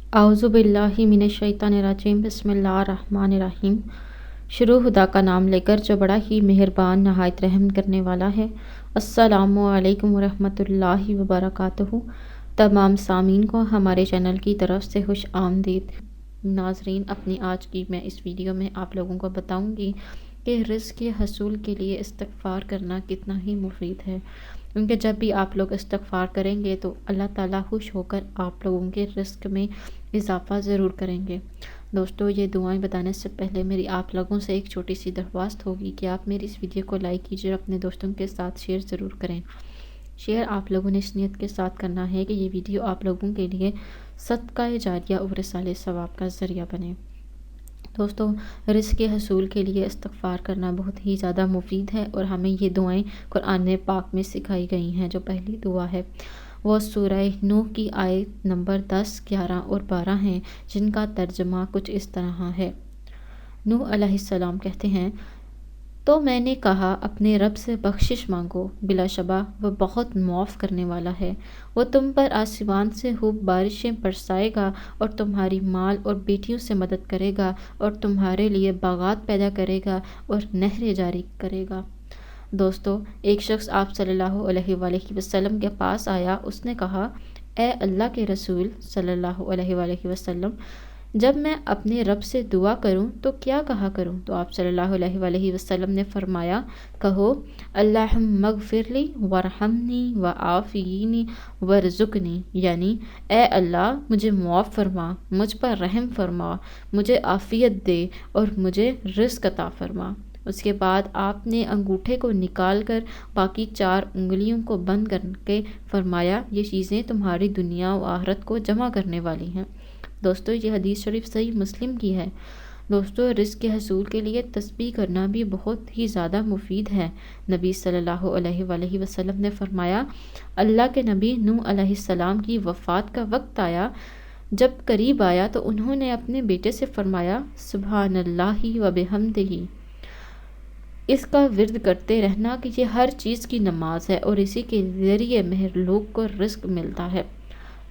اعوذ باللہ من الشیطان الرجیم بسم اللہ الرحمن الرحیم۔ شروع خدا کا نام لے کر جو بڑا ہی مہربان نہایت رحم کرنے والا ہے۔ السلام علیکم ورحمۃ اللہ وبرکاتہ۔ تمام سامعین کو ہمارے چینل کی طرف سے خوش آمدید۔ ناظرین، اپنی آج کی میں اس ویڈیو میں آپ لوگوں کو بتاؤں گی کہ رزق کے حصول کے لیے استغفار کرنا کتنا ہی مفید ہے، کیونکہ جب بھی آپ لوگ استغفار کریں گے تو اللہ تعالیٰ خوش ہو کر آپ لوگوں کے رزق میں اضافہ ضرور کریں گے۔ دوستو، یہ دعائیں بتانے سے پہلے میری آپ لوگوں سے ایک چھوٹی سی درخواست ہوگی کہ آپ میری اس ویڈیو کو لائک کیجیے اور اپنے دوستوں کے ساتھ شیئر ضرور کریں۔ شیئر آپ لوگوں نے اس نیت کے ساتھ کرنا ہے کہ یہ ویڈیو آپ لوگوں کے لیے صدقہ جاریہ اور رسالہ ثواب کا ذریعہ بنے۔ دوستو، رزق کے حصول کے لیے استغفار کرنا بہت ہی زیادہ مفید ہے، اور ہمیں یہ دعائیں قرآن پاک میں سکھائی گئی ہیں۔ جو پہلی دعا ہے وہ سورہ نوح کی آیت نمبر 10، 11 اور 12 ہیں، جن کا ترجمہ کچھ اس طرح ہے۔ نوح علیہ السلام کہتے ہیں، تو میں نے کہا اپنے رب سے بخشش مانگو، بلا شبہ وہ بہت معاف کرنے والا ہے۔ وہ تم پر آسمان سے خوب بارشیں برسائے گا اور تمہاری مال اور بیٹیوں سے مدد کرے گا، اور تمہارے لیے باغات پیدا کرے گا اور نہریں جاری کرے گا۔ دوستو، ایک شخص آپ صلی اللہ علیہ وآلہ وسلم کے پاس آیا۔ اس نے کہا، اے اللہ کے رسول صلی اللہ علیہ وآلہ وسلم، جب میں اپنے رب سے دعا کروں تو کیا کہا کروں؟ تو آپ صلی اللہ علیہ وآلہ وسلم نے فرمایا، کہو اللہم اغفر لی وارحمنی وعافینی وارزقنی، یعنی اے اللہ مجھے معاف فرما، مجھ پر رحم فرما، مجھے عافیت دے اور مجھے رزق عطا فرما۔ اس کے بعد آپ نے انگوٹھے کو نکال کر باقی 4 انگلیوں کو بند کر کے فرمایا، یہ چیزیں تمہاری دنیا و آخرت کو جمع کرنے والی ہیں۔ دوستو، یہ حدیث شریف صحیح مسلم کی ہے۔ دوستو، رزق کے حصول کے لیے تسبیح کرنا بھی بہت ہی زیادہ مفید ہے۔ نبی صلی اللہ علیہ وآلہ وسلم نے فرمایا، اللہ کے نبی نوح علیہ السلام کی وفات کا وقت آیا۔ جب قریب آیا تو انہوں نے اپنے بیٹے سے فرمایا، سبحان اللہ و بحمدہ، اس کا ورد کرتے رہنا کہ یہ ہر چیز کی نماز ہے اور اسی کے ذریعے مہرلوک کو رزق ملتا ہے۔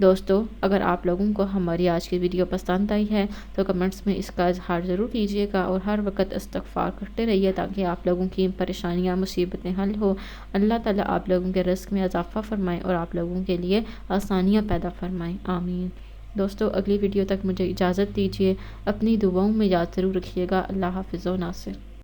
دوستو، اگر آپ لوگوں کو ہماری آج کی ویڈیو پسند آئی ہے تو کمنٹس میں اس کا اظہار ضرور کیجیے گا، اور ہر وقت استغفار کرتے رہیے تاکہ آپ لوگوں کی پریشانیاں مصیبتیں حل ہو۔ اللہ تعالیٰ آپ لوگوں کے رزق میں اضافہ فرمائیں اور آپ لوگوں کے لیے آسانیاں پیدا فرمائیں، آمین۔ دوستو، اگلی ویڈیو تک مجھے اجازت دیجیے۔ اپنی دعاؤں میں یاد ضرور رکھیے گا۔ اللہ حافظ و ناصر۔